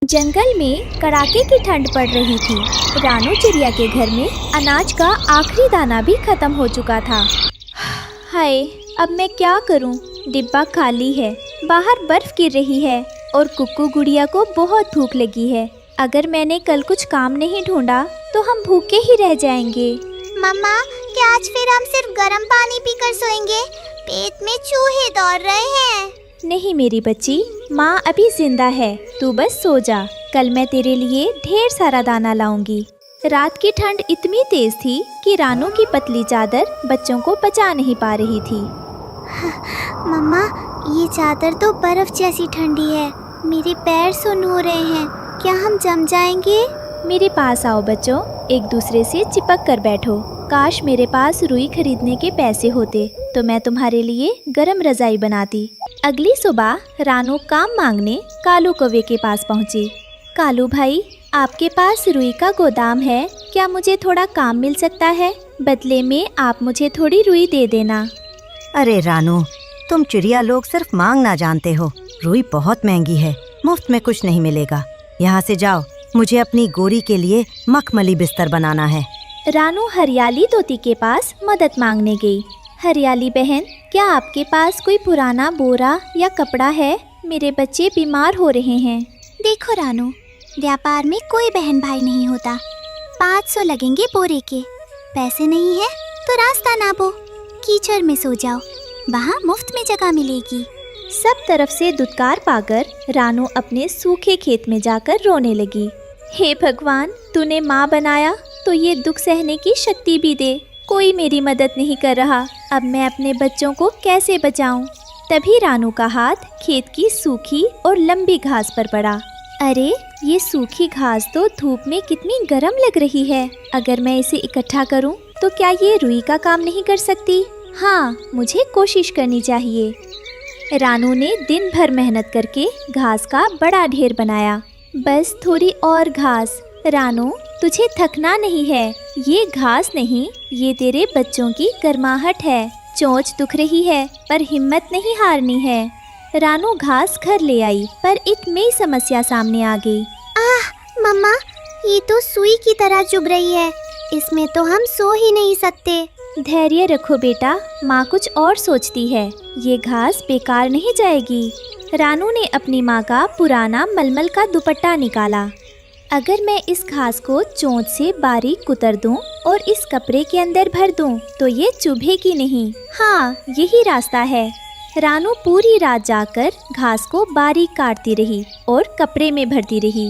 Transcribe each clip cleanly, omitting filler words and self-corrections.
जंगल में कड़ाके की ठंड पड़ रही थी। रानू चिड़िया के घर में अनाज का आखिरी दाना भी खत्म हो चुका था। हाय, अब मैं क्या करूं? डिब्बा खाली है, बाहर बर्फ गिर रही है और कुक्कू गुड़िया को बहुत भूख लगी है। अगर मैंने कल कुछ काम नहीं ढूंढा तो हम भूखे ही रह जाएंगे। मम्मा, क्या आज फिर हम सिर्फ गर्म पानी पीकर सोएंगे? पेट में चूहे दौड़ रहे हैं। नहीं मेरी बच्ची, माँ अभी जिंदा है, तू बस सो जा। कल मैं तेरे लिए ढेर सारा दाना लाऊंगी। रात की ठंड इतनी तेज थी कि रानू की पतली चादर बच्चों को बचा नहीं पा रही थी। मम्मा, ये चादर तो बर्फ जैसी ठंडी है। मेरे पैर सुन्न हो रहे हैं। क्या हम जम जाएंगे? मेरे पास आओ बच्चों, एक दूसरे से चिपक कर बैठो। काश मेरे पास रुई खरीदने के पैसे होते तो मैं तुम्हारे लिए गरम रजाई बनाती। अगली सुबह रानू काम मांगने कालू कौवे के पास पहुंची। कालू भाई, आपके पास रुई का गोदाम है, क्या मुझे थोड़ा काम मिल सकता है? बदले में आप मुझे थोड़ी रुई दे देना। अरे रानू, तुम चिड़िया लोग सिर्फ मांगना जानते हो। रुई बहुत महंगी है, मुफ्त में कुछ नहीं मिलेगा। यहाँ से जाओ, मुझे अपनी गोरी के लिए मखमली बिस्तर बनाना है। रानू हरियाली तोती के पास मदद मांगने गई। हरियाली बहन, क्या आपके पास कोई पुराना बोरा या कपड़ा है? मेरे बच्चे बीमार हो रहे हैं। देखो रानू, व्यापार में कोई बहन भाई नहीं होता। 500 लगेंगे बोरे के। पैसे नहीं है तो रास्ता नापो, कीचड़ में सो जाओ, वहाँ मुफ्त में जगह मिलेगी। सब तरफ से दुत्कार पाकर रानू अपने सूखे खेत में जाकर रोने लगी। हे भगवान, तूने माँ बनाया तो ये दुख सहने की शक्ति भी दे। कोई मेरी मदद नहीं कर रहा, अब मैं अपने बच्चों को कैसे बचाऊं? तभी रानू का हाथ खेत की सूखी और लंबी घास पर पड़ा। अरे, ये सूखी घास तो धूप में कितनी गर्म लग रही है। अगर मैं इसे इकट्ठा करूं तो क्या ये रुई का काम नहीं कर सकती? हाँ, मुझे कोशिश करनी चाहिए। रानू ने दिन भर मेहनत करके घास का बड़ा ढेर बनाया। बस थोड़ी और घास। रानू, तुझे थकना नहीं है। ये घास नहीं, ये तेरे बच्चों की गर्माहट है। चोंच दुख रही है पर हिम्मत नहीं हारनी है। रानू घास घर ले आई पर एक नई समस्या सामने आ गई। मम्मा, ये तो सुई की तरह चुभ रही है। इसमें तो हम सो ही नहीं सकते। धैर्य रखो बेटा, माँ कुछ और सोचती है। ये घास बेकार नहीं जाएगी। रानू ने अपनी माँ का पुराना मलमल का दुपट्टा निकाला। अगर मैं इस घास को चोंच से बारीक कुतर दूं और इस कपड़े के अंदर भर दूं तो ये चुभेगी नहीं। हाँ, यही रास्ता है। रानू पूरी रात जाकर घास को बारीक काटती रही और कपड़े में भरती रही।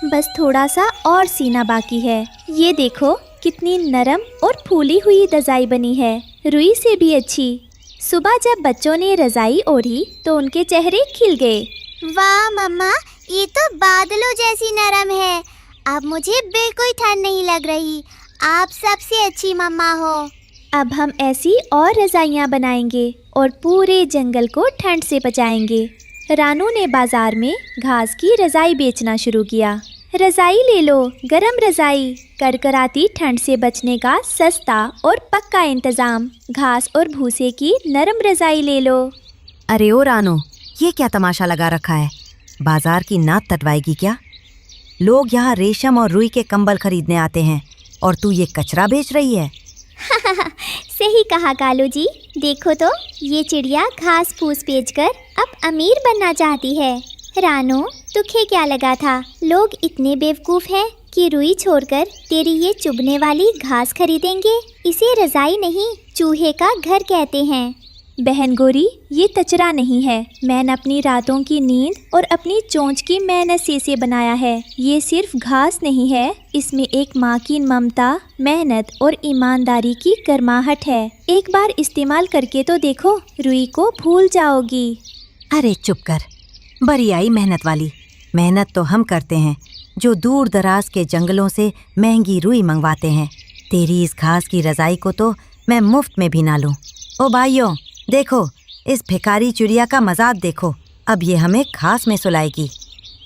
बस थोड़ा सा और सीना बाकी है। ये देखो कितनी नरम और फूली हुई रजाई बनी है, रुई से भी अच्छी। सुबह जब बच्चों ने रजाई ओढ़ी तो उनके चेहरे खिल गए। वाह मम्मा, ये तो बादलों जैसी नरम है। अब मुझे बिल्कुल ठंड नहीं लग रही। आप सबसे अच्छी मम्मा हो। अब हम ऐसी और रजाइयाँ बनाएंगे और पूरे जंगल को ठंड से बचाएंगे। रानू ने बाजार में घास की रजाई बेचना शुरू किया। रजाई ले लो, गरम रजाई, कड़कड़ाती ठंड से बचने का सस्ता और पक्का इंतजाम। घास और भूसे की नरम रजाई ले लो। अरे ओ रानू, ये क्या तमाशा लगा रखा है? बाजार की नाक तटवाएगी क्या? लोग यहाँ रेशम और रुई के कंबल खरीदने आते हैं और तू ये कचरा बेच रही है। सही कहा कालू जी। देखो तो, ये चिड़िया घास फूस बेचकर अब अमीर बनना चाहती है। रानू, तुझे क्या लगा था लोग इतने बेवकूफ़ हैं कि रुई छोड़कर तेरी ये चुभने वाली घास खरीदेंगे? इसे रजाई नहीं, चूहे का घर कहते हैं। बहन गोरी, ये कचरा नहीं है। मैंने अपनी रातों की नींद और अपनी चोंच की मेहनत से इसे बनाया है। ये सिर्फ घास नहीं है, इसमें एक माँ की ममता, मेहनत और ईमानदारी की गर्माहट है। एक बार इस्तेमाल करके तो देखो, रुई को भूल जाओगी। अरे चुप कर, बड़ी आई मेहनत वाली। मेहनत तो हम करते हैं जो दूर दराज के जंगलों से महंगी रुई मंगवाते हैं। तेरी इस घास की रजाई को तो मैं मुफ्त में भी ना लूं। ओ भाइयों, देखो, इस भिखारी चिड़िया का मजाक देखो। अब ये हमें घास में सुलाएगी।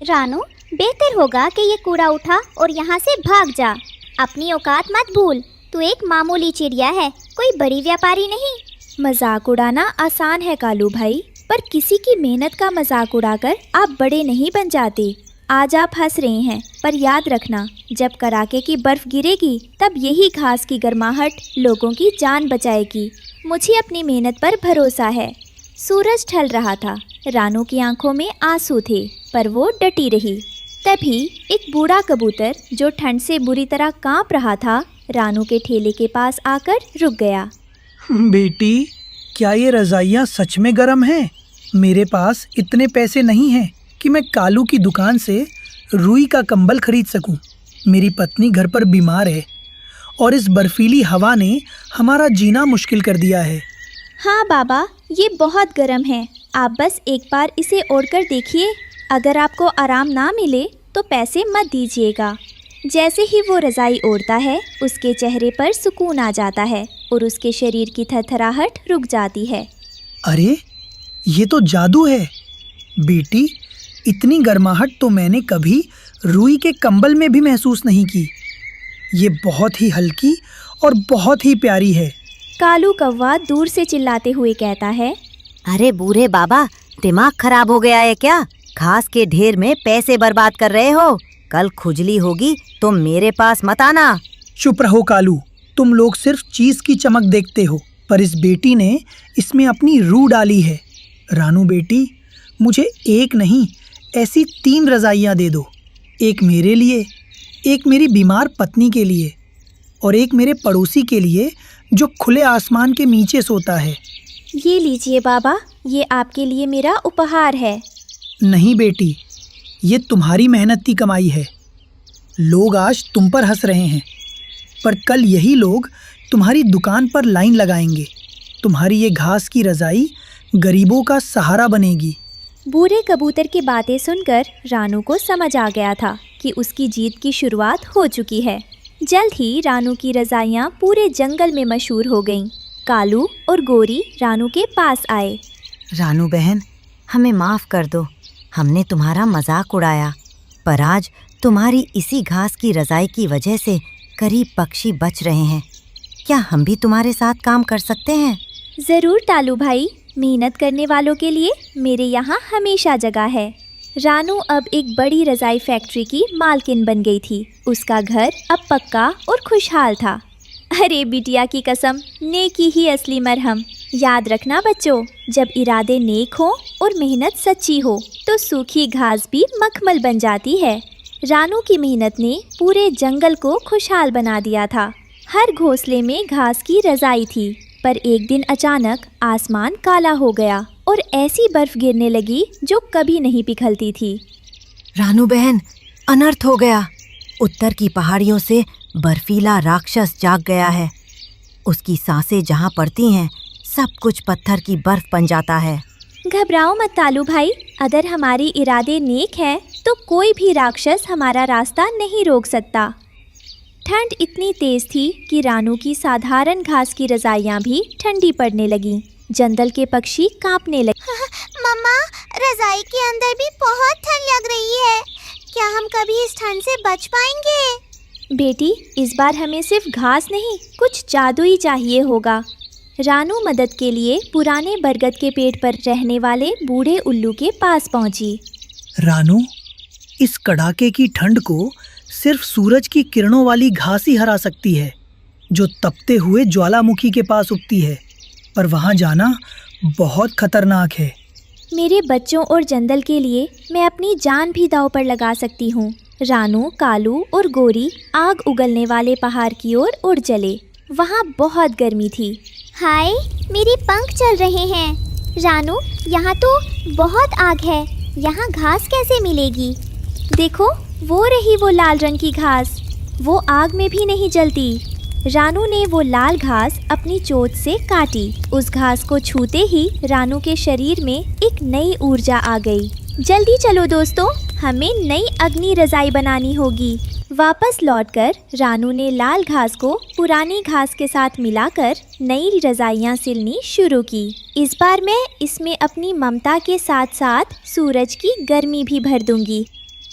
रानू, बेहतर होगा कि ये कूड़ा उठा और यहाँ से भाग जा। अपनी औकात मत भूल। तू एक मामूली चिड़िया है, कोई बड़ी व्यापारी नहीं। मजाक उड़ाना आसान है कालू भाई, पर किसी की मेहनत का मजाक उड़ाकर आप बड़े नहीं बन जाते। आज आप हंस रहे हैं, पर याद रखना, जब कड़ाके की बर्फ गिरेगी तब यही घास की गर्माहट लोगों की जान बचाएगी। मुझे अपनी मेहनत पर भरोसा है। सूरज ढल रहा था। रानू की आंखों में आंसू थे, पर वो डटी रही। तभी एक बूढ़ा कबूतर जो ठंड से बुरी तरह कांप रहा था, रानू के ठेले के पास आकर रुक गया। बेटी, क्या ये रज़ाइयाँ सच में गर्म हैं? मेरे पास इतने पैसे नहीं हैं कि मैं कालू की दुकान से रुई का कंबल खरीद सकूं। मेरी पत्नी घर पर बीमार है और इस बर्फीली हवा ने हमारा जीना मुश्किल कर दिया है। हाँ बाबा, ये बहुत गर्म है। आप बस एक बार इसे ओढ़कर देखिए। अगर आपको आराम ना मिले तो पैसे मत दीजिएगा। जैसे ही वो रज़ाई ओढ़ता है, उसके चेहरे पर सुकून आ जाता है और उसके शरीर की थरथराहट रुक जाती है। अरे, ये तो जादू है। बेटी, इतनी गर्माहट तो मैंने कभी रुई के कंबल में भी महसूस नहीं की। ये बहुत ही हल्की और बहुत ही प्यारी है। कालू कौवा दूर से चिल्लाते हुए कहता है, अरे बूढ़े बाबा, दिमाग खराब हो गया है क्या? घास के ढेर में पैसे बर्बाद कर रहे हो। कल खुजली होगी तो मेरे पास मत आना। चुप रहो कालू, तुम लोग सिर्फ चीज की चमक देखते हो, पर इस बेटी ने इसमें अपनी रूह डाली है। रानू बेटी, मुझे एक नहीं, ऐसी 3 रज़ाइयाँ दे दो। एक मेरे लिए, एक मेरी बीमार पत्नी के लिए और एक मेरे पड़ोसी के लिए जो खुले आसमान के नीचे सोता है। ये लीजिए बाबा, ये आपके लिए मेरा उपहार है। नहीं बेटी, ये तुम्हारी मेहनत की कमाई है। लोग आज तुम पर हंस रहे हैं, पर कल यही लोग तुम्हारी दुकान पर लाइन लगाएंगे। तुम्हारी ये घास की रज़ाई गरीबों का सहारा बनेगी। बूढ़े कबूतर की बातें सुनकर रानू को समझ आ गया था कि उसकी जीत की शुरुआत हो चुकी है। जल्द ही रानू की रज़ाइयाँ पूरे जंगल में मशहूर हो गईं। कालू और गोरी रानू के पास आए। रानू बहन, हमें माफ़ कर दो। हमने तुम्हारा मजाक उड़ाया, पर आज तुम्हारी इसी घास की रज़ाई की वजह से करीब पक्षी बच रहे हैं। क्या हम भी तुम्हारे साथ काम कर सकते हैं? ज़रूर तालू भाई, मेहनत करने वालों के लिए मेरे यहाँ हमेशा जगह है। रानू अब एक बड़ी रज़ाई फैक्ट्री की मालकिन बन गई थी। उसका घर अब पक्का और खुशहाल था। अरे बिटिया की कसम, नेकी ही असली मरहम। याद रखना बच्चों, जब इरादे नेक हो और मेहनत सच्ची हो तो सूखी घास भी मखमल बन जाती है। रानू की मेहनत ने पूरे जंगल को खुशहाल बना दिया था। हर घोंसले में घास की रज़ाई थी, पर एक दिन अचानक आसमान काला हो गया और ऐसी बर्फ गिरने लगी जो कभी नहीं पिघलती थी। रानू बहन, अनर्थ हो गया। उत्तर की पहाड़ियों से बर्फीला राक्षस जाग गया है। उसकी सांसें जहाँ पड़ती हैं, सब कुछ पत्थर की बर्फ बन जाता है। घबराओ मत तालू भाई, अगर हमारी इरादे नेक हैं तो कोई भी राक्षस हमारा रास्ता नहीं रोक सकता। ठंड इतनी तेज थी कि रानू की साधारण घास की रज़ाइयाँ भी ठंडी पड़ने लगीं। जंगल के पक्षी कांपने लगे। मम्मा, रजाई के अंदर भी बहुत ठंड लग रही है। क्या हम कभी इस ठंड से बच पाएंगे? बेटी, इस बार हमें सिर्फ घास नहीं, कुछ जादू ही चाहिए होगा। रानू मदद के लिए पुराने बरगद के पेड़ पर रहने वाले बूढ़े उल्लू के पास पहुंची। रानू, इस कड़ाके की ठंड को सिर्फ सूरज की किरणों वाली घास ही हरा सकती है, जो तपते हुए ज्वालामुखी के पास उगती है। पर वहाँ जाना बहुत खतरनाक है। मेरे बच्चों और जंगल के लिए मैं अपनी जान भी दांव पर लगा सकती हूँ। रानू, कालू और गोरी आग उगलने वाले पहाड़ की ओर उड़ चले। वहाँ बहुत गर्मी थी। हाय, मेरे पंख चल रहे हैं। रानू, यहाँ तो बहुत आग है। यहाँ घास कैसे मिलेगी? देखो, वो रही वो लाल रंग की घास। वो आग में भी नहीं जलती। रानू ने वो लाल घास अपनी चोंच से काटी। उस घास को छूते ही रानू के शरीर में एक नई ऊर्जा आ गई। जल्दी चलो दोस्तों, हमें नई अग्नि रज़ाई बनानी होगी। वापस लौटकर रानू ने लाल घास को पुरानी घास के साथ मिलाकर नई रज़ाइयाँ सिलनी शुरू की। इस बार मैं इसमें अपनी ममता के साथ साथ सूरज की गर्मी भी भर दूंगी।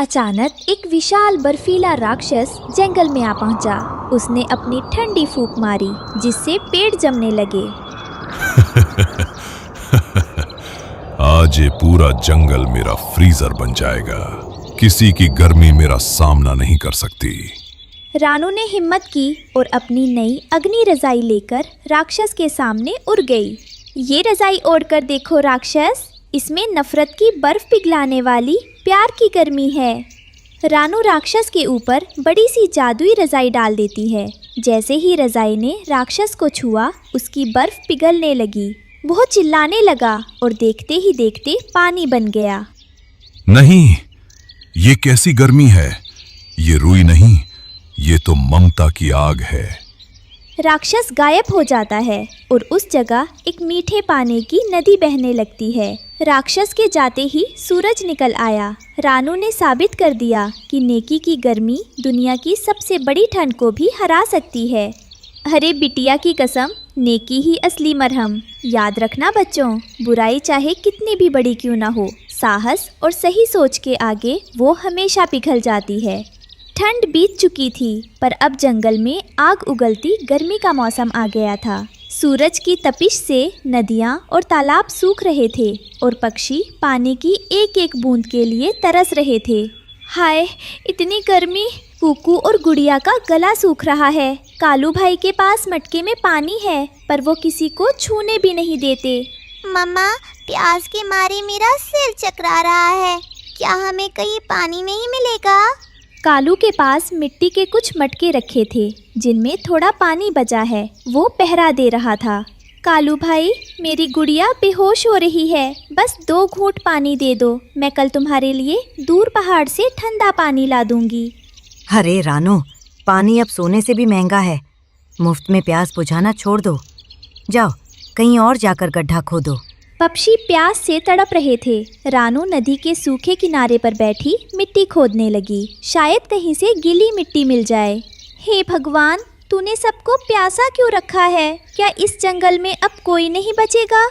अचानक एक विशाल बर्फीला राक्षस जंगल में आ पहुंचा। उसने अपनी ठंडी फूंक मारी, जिससे पेड़ जमने लगे। आज ये पूरा जंगल मेरा फ्रीजर बन जाएगा। किसी की गर्मी मेरा सामना नहीं कर सकती। रानू ने हिम्मत की और अपनी नई अग्नि रजाई लेकर राक्षस के सामने उड़ गई। ये रजाई ओढ़कर देखो राक्षस, इसमें नफरत की बर्फ पिघलाने वाली प्यार की गर्मी है। रानू राक्षस के ऊपर बड़ी सी जादुई रजाई डाल देती है। जैसे ही रजाई ने राक्षस को छुआ, उसकी बर्फ पिघलने लगी। वो चिल्लाने लगा और देखते ही देखते पानी बन गया। नहीं, ये कैसी गर्मी है? ये रुई नहीं, ये तो ममता की आग है। राक्षस गायब हो जाता है और उस जगह एक मीठे पानी की नदी बहने लगती है। राक्षस के जाते ही सूरज निकल आया। रानू ने साबित कर दिया कि नेकी की गर्मी दुनिया की सबसे बड़ी ठंड को भी हरा सकती है। अरे बिटिया की कसम, नेकी ही असली मरहम। याद रखना बच्चों, बुराई चाहे कितनी भी बड़ी क्यों ना हो, साहस और सही सोच के आगे वो हमेशा पिघल जाती है। ठंड बीत चुकी थी, पर अब जंगल में आग उगलती गर्मी का मौसम आ गया था। सूरज की तपिश से नदियाँ और तालाब सूख रहे थे और पक्षी पानी की एक एक बूंद के लिए तरस रहे थे। हाय, इतनी गर्मी! कुकू और गुड़िया का गला सूख रहा है। कालू भाई के पास मटके में पानी है, पर वो किसी को छूने भी नहीं देते। मम्मा, प्यास के मारे मेरा सिर चकरा रहा है। क्या हमें कहीं पानी नहीं मिलेगा? कालू के पास मिट्टी के कुछ मटके रखे थे जिनमें थोड़ा पानी बचा है। वो पहरा दे रहा था। कालू भाई, मेरी गुड़िया बेहोश हो रही है, बस 2 घूंट पानी दे दो। मैं कल तुम्हारे लिए दूर पहाड़ से ठंडा पानी ला दूंगी। अरे रानू, पानी अब सोने से भी महंगा है। मुफ्त में प्यास बुझाना छोड़ दो। जाओ, कहीं और जाकर गड्ढा खोदो। पक्षी प्यास से तड़प रहे थे। रानू नदी के सूखे किनारे पर बैठी मिट्टी खोदने लगी। शायद कहीं से गीली मिट्टी मिल जाए। हे भगवान, तूने सबको प्यासा क्यों रखा है? क्या इस जंगल में अब कोई नहीं बचेगा?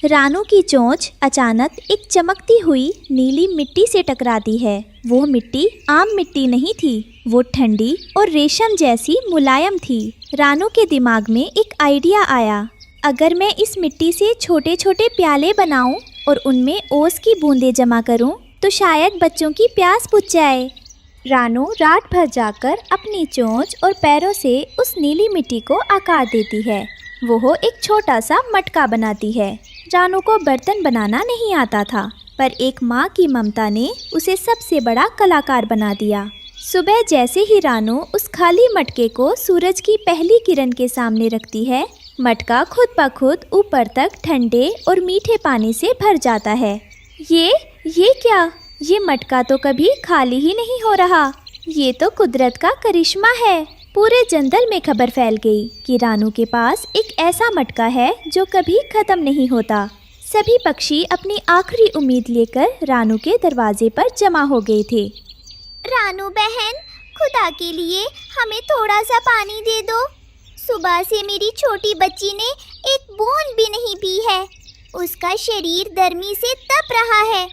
रानू की चोंच अचानक एक चमकती हुई नीली मिट्टी से टकराती है। वो मिट्टी आम मिट्टी नहीं थी, वो ठंडी और रेशम जैसी मुलायम थी। रानू के दिमाग में एक आइडिया आया। अगर मैं इस मिट्टी से छोटे छोटे प्याले बनाऊं और उनमें ओस की बूंदें जमा करूं, तो शायद बच्चों की प्यास बुझ जाए। रानू रात भर जाकर अपनी चोंच और पैरों से उस नीली मिट्टी को आकार देती है। वो एक छोटा सा मटका बनाती है। रानू को बर्तन बनाना नहीं आता था, पर एक माँ की ममता ने उसे सबसे बड़ा कलाकार बना दिया। सुबह जैसे ही रानू उस खाली मटके को सूरज की पहली किरण के सामने रखती है, मटका खुद ब खुद ऊपर तक ठंडे और मीठे पानी से भर जाता है। ये क्या? ये मटका तो कभी खाली ही नहीं हो रहा। ये तो कुदरत का करिश्मा है। पूरे जंगल में खबर फैल गई कि रानू के पास एक ऐसा मटका है जो कभी खत्म नहीं होता। सभी पक्षी अपनी आखिरी उम्मीद लेकर रानू के दरवाजे पर जमा हो गए थे। रानू बहन, खुदा के लिए हमें थोड़ा सा पानी दे दो। सुबह से मेरी छोटी बच्ची ने एक बूंद भी नहीं पी है। उसका शरीर गर्मी से तप रहा है।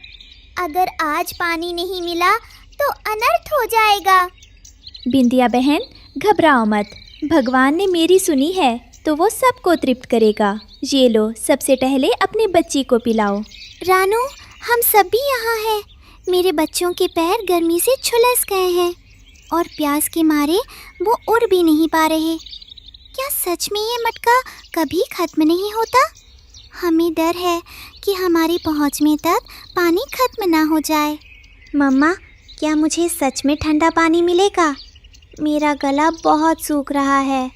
अगर आज पानी नहीं मिला तो अनर्थ हो जाएगा। बिंदिया बहन, घबराओ मत। भगवान ने मेरी सुनी है तो वो सबको तृप्त करेगा। ये लो, सबसे पहले अपनी बच्ची को पिलाओ। रानू, हम सब भी यहाँ हैं। मेरे बच्चों के पैर गर्मी से झुलस गए हैं और प्यास के मारे वो उड़ भी नहीं पा रहे। क्या सच में ये मटका कभी खत्म नहीं होता? हमें डर है कि हमारी पहुंच में तक पानी खत्म ना हो जाए। मम्मा, क्या मुझे सच में ठंडा पानी मिलेगा? मेरा गला बहुत सूख रहा है।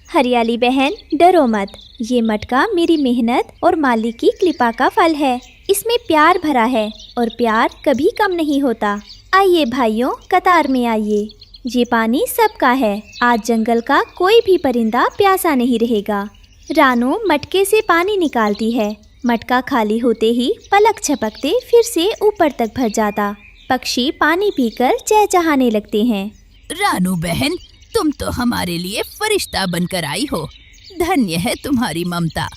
हरियाली बहन, डरो मत। ये मटका मेरी मेहनत और मालिक की कृपा का फल है। इसमें प्यार भरा है और प्यार कभी कम नहीं होता। आइए भाइयों, कतार में आइए। ये पानी सबका है। आज जंगल का कोई भी परिंदा प्यासा नहीं रहेगा। रानू मटके से पानी निकालती है। मटका खाली होते ही पलक झपकते फिर से ऊपर तक भर जाता। पक्षी पानी पीकर चहचहाने लगते हैं। रानू बहन, तुम तो हमारे लिए फरिश्ता बनकर आई हो। धन्य है तुम्हारी ममता।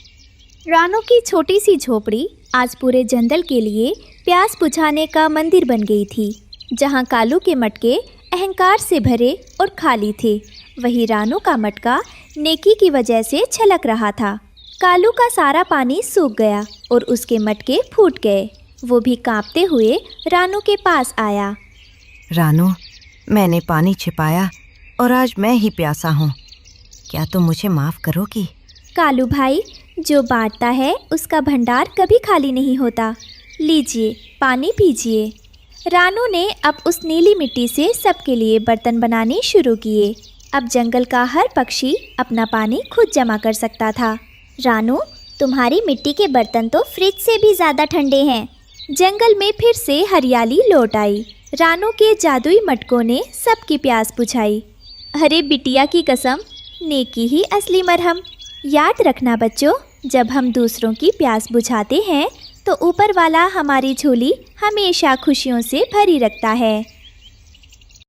रानू की छोटी सी झोपड़ी आज पूरे जंगल के लिए प्यास बुझाने का मंदिर बन गई थी। जहाँ कालू के मटके अहंकार से भरे और खाली थे, वही रानू का मटका नेकी की वजह से छलक रहा था। कालू का सारा पानी सूख गया और उसके मटके फूट गए। वो भी कांपते हुए रानू के पास आया। रानू, मैंने पानी छिपाया और आज मैं ही प्यासा हूँ। क्या तुम मुझे माफ़ करोगी? कालू भाई, जो बांटता है उसका भंडार कभी खाली नहीं होता। लीजिए, पानी पीजिए। रानू ने अब उस नीली मिट्टी से सबके लिए बर्तन बनाने शुरू किए। अब जंगल का हर पक्षी अपना पानी खुद जमा कर सकता था। रानू, तुम्हारी मिट्टी के बर्तन तो फ्रिज से भी ज़्यादा ठंडे हैं। जंगल में फिर से हरियाली लौट आई। रानू के जादुई मटकों ने सबकी प्यास बुझाई। अरे बिटिया की कसम, नेकी ही असली मरहम। याद रखना बच्चों, जब हम दूसरों की प्यास बुझाते हैं तो ऊपर वाला हमारी झोली हमेशा खुशियों से भरी रखता है।